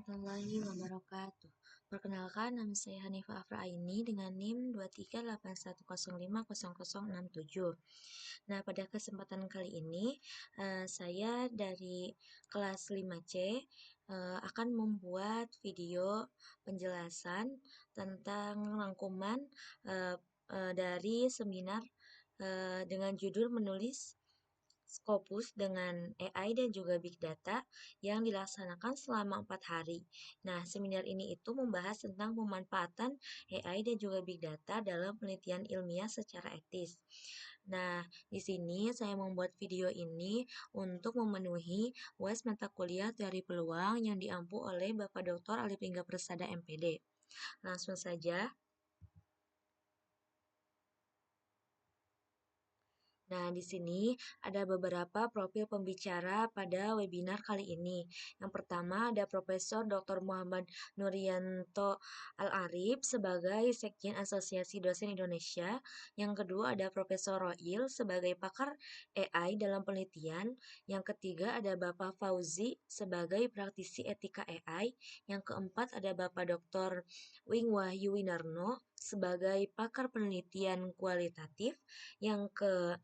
warahmatullahi wabarakatuh. Perkenalkan, nama saya Hanifah Afraaini dengan NIM 23810500067. Nah, pada kesempatan kali ini, saya dari kelas 5C akan membuat video penjelasan tentang rangkuman dari seminar dengan judul menulis Scopus dengan AI dan juga Big Data yang dilaksanakan selama 4 hari. Nah, seminar ini itu membahas tentang pemanfaatan AI dan juga Big Data dalam penelitian ilmiah secara etis. Nah, di sini saya membuat video ini untuk memenuhi UAS mata kuliah dari peluang yang diampu oleh Bapak Dr. Alif Lingga Persada MPD. Langsung saja. Nah, di sini ada beberapa profil pembicara pada webinar kali ini. Yang pertama ada Profesor Dr. Muhammad Nurianto Al-Arif sebagai Sekjen Asosiasi Dosen Indonesia. Yang kedua ada Profesor Roil sebagai pakar AI dalam penelitian. Yang ketiga ada Bapak Fauzi sebagai praktisi etika AI. Yang keempat ada Bapak Dr. Wing Wahyu Winarno sebagai pakar penelitian kualitatif. Yang ke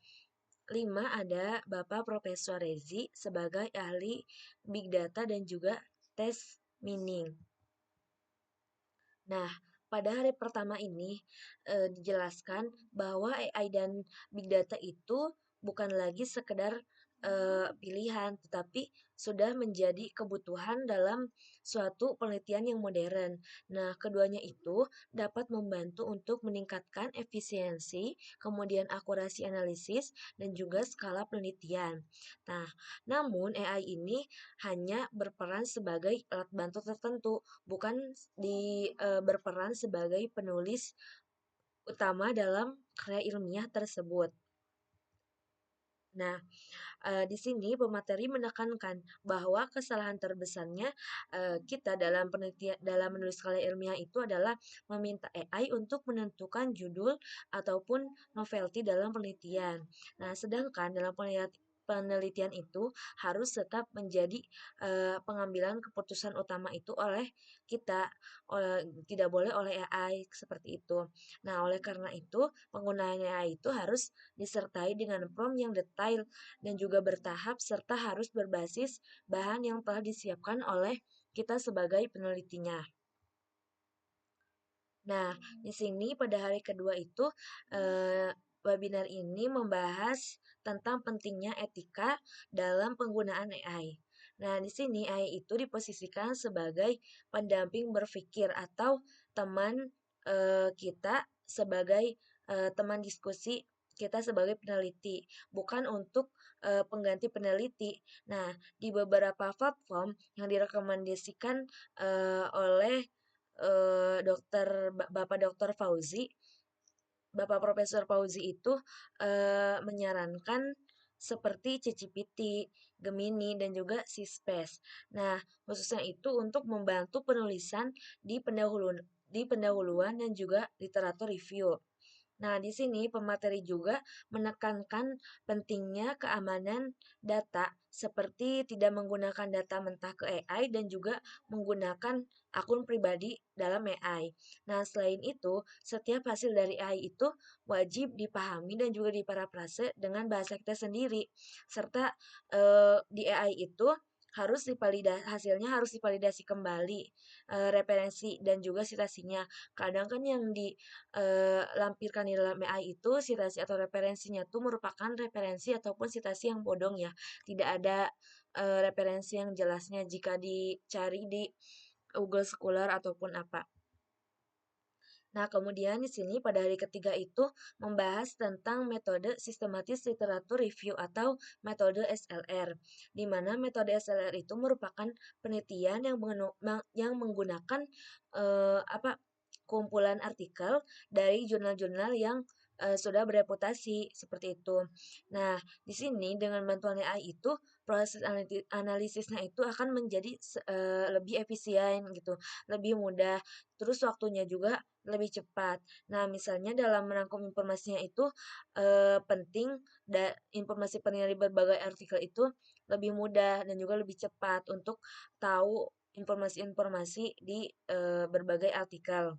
5 ada Bapak Profesor Rezi sebagai ahli Big Data dan juga tes mining. Nah, pada hari pertama ini dijelaskan bahwa AI dan Big Data itu bukan lagi sekedar pilihan, tetapi sudah menjadi kebutuhan dalam suatu penelitian yang modern. Nah, keduanya itu dapat membantu untuk meningkatkan efisiensi, kemudian akurasi analisis, dan juga skala penelitian. Nah, namun AI ini hanya berperan sebagai alat bantu tertentu, bukan berperan sebagai penulis utama dalam karya ilmiah tersebut. Nah, di sini pemateri menekankan bahwa kesalahan terbesarnya kita dalam menulis karya ilmiah itu adalah meminta AI untuk menentukan judul ataupun novelty dalam penelitian. Nah, sedangkan dalam penelitian itu harus tetap menjadi pengambilan keputusan utama itu oleh kita, tidak boleh oleh AI seperti itu. Nah, oleh karena itu penggunaan AI itu harus disertai dengan prompt yang detail dan juga bertahap serta harus berbasis bahan yang telah disiapkan oleh kita sebagai penelitinya. Nah, di sini pada hari kedua itu webinar ini membahas tentang pentingnya etika dalam penggunaan AI. Nah, di sini AI itu diposisikan sebagai pendamping berpikir atau teman kita sebagai teman diskusi kita sebagai peneliti, bukan untuk pengganti peneliti. Nah, di beberapa platform yang direkomendasikan oleh Bapak Dokter Fauzi, Bapak Profesor Fauzi itu menyarankan seperti ChatGPT, Gemini, dan juga Sispace. Nah, khususnya itu untuk membantu penulisan di pendahuluan dan juga literatur review. Nah, di sini pemateri juga menekankan pentingnya keamanan data seperti tidak menggunakan data mentah ke AI dan juga menggunakan akun pribadi dalam AI. Nah, selain itu, setiap hasil dari AI itu wajib dipahami dan juga diparafrase dengan bahasa kita sendiri. Serta di AI itu hasilnya harus divalidasi kembali referensi dan juga citasinya. Kadang kan yang dilampirkan di dalam AI itu citasi atau referensinya itu merupakan referensi ataupun citasi yang bodong ya. Tidak ada referensi yang jelasnya jika dicari di Google Scholar ataupun apa. Nah, kemudian di sini pada hari ketiga itu membahas tentang metode sistematis literatur review atau metode SLR, di mana metode SLR itu merupakan penelitian yang menggunakan kumpulan artikel dari jurnal-jurnal yang sudah bereputasi seperti itu. Nah, di sini dengan bantuan AI itu proses analisisnya itu akan menjadi lebih efisien gitu, lebih mudah. Terus waktunya juga lebih cepat. Nah, misalnya dalam merangkum informasinya itu penting informasi penilaian berbagai artikel itu lebih mudah dan juga lebih cepat untuk tahu informasi-informasi di berbagai artikel.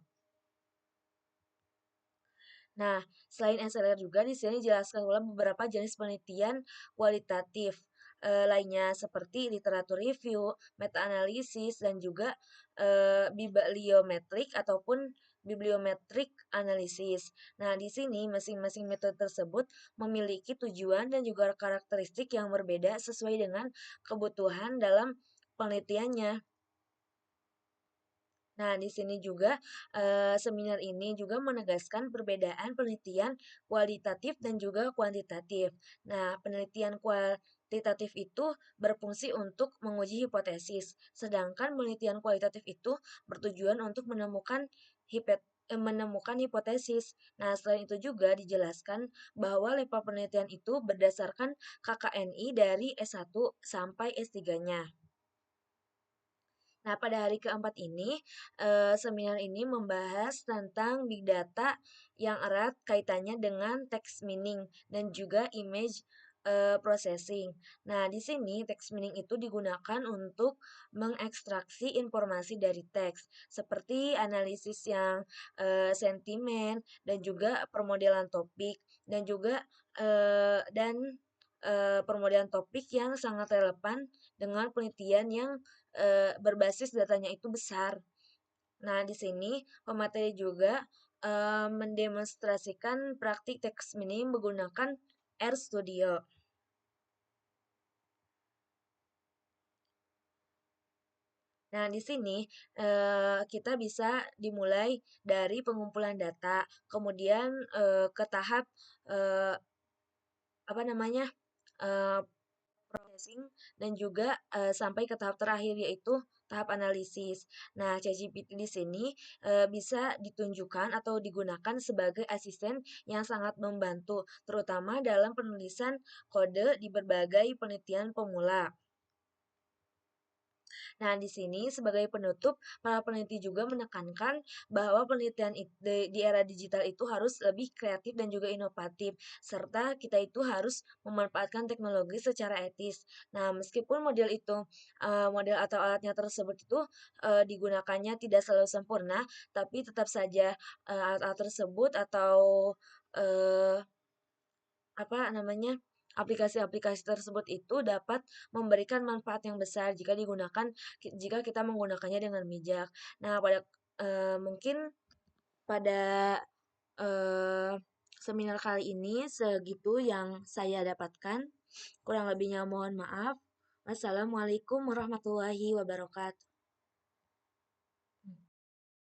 Nah, selain SLR juga di sini dijelaskan pula beberapa jenis penelitian kualitatif lainnya seperti literatur review, meta-analisis, dan juga bibliometrik ataupun bibliometrik analisis. Nah, di sini masing-masing metode tersebut memiliki tujuan dan juga karakteristik yang berbeda sesuai dengan kebutuhan dalam penelitiannya. Nah, di sini juga seminar ini juga menegaskan perbedaan penelitian kualitatif dan juga kuantitatif. Nah, penelitian kualitatif itu berfungsi untuk menguji hipotesis, sedangkan penelitian kualitatif itu bertujuan untuk menemukan hipotesis. Nah, selain itu juga dijelaskan bahwa level penelitian itu berdasarkan KKNI dari S1 sampai S3-nya. Nah, pada hari keempat ini, seminar ini membahas tentang big data yang erat kaitannya dengan text meaning dan juga image processing. Nah, di sini text meaning itu digunakan untuk mengekstraksi informasi dari teks, seperti analisis yang sentimen dan juga permodelan topik dan juga permodelan topik yang sangat relevan dengan penelitian yang berbasis datanya itu besar. Nah, di sini pemateri juga mendemonstrasikan praktik text meaning menggunakan RStudio. Nah, di sini kita bisa dimulai dari pengumpulan data, kemudian ke tahap eh, apa namanya eh, processing dan juga sampai ke tahap terakhir yaitu tahap analisis. Nah, ChatGPT di sini bisa ditunjukkan atau digunakan sebagai asisten yang sangat membantu, terutama dalam penulisan kode di berbagai penelitian pemula. Nah, di sini sebagai penutup, para peneliti juga menekankan bahwa penelitian di era digital itu harus lebih kreatif dan juga inovatif, serta kita itu harus memanfaatkan teknologi secara etis. Nah, meskipun model atau alatnya tersebut itu digunakannya tidak selalu sempurna, tapi tetap saja alat-alat tersebut atau eh, apa namanya aplikasi-aplikasi tersebut itu dapat memberikan manfaat yang besar jika kita menggunakannya dengan bijak. Nah, mungkin pada eh, seminar kali ini segitu yang saya dapatkan. Kurang lebihnya mohon maaf. Wassalamualaikum warahmatullahi wabarakatuh.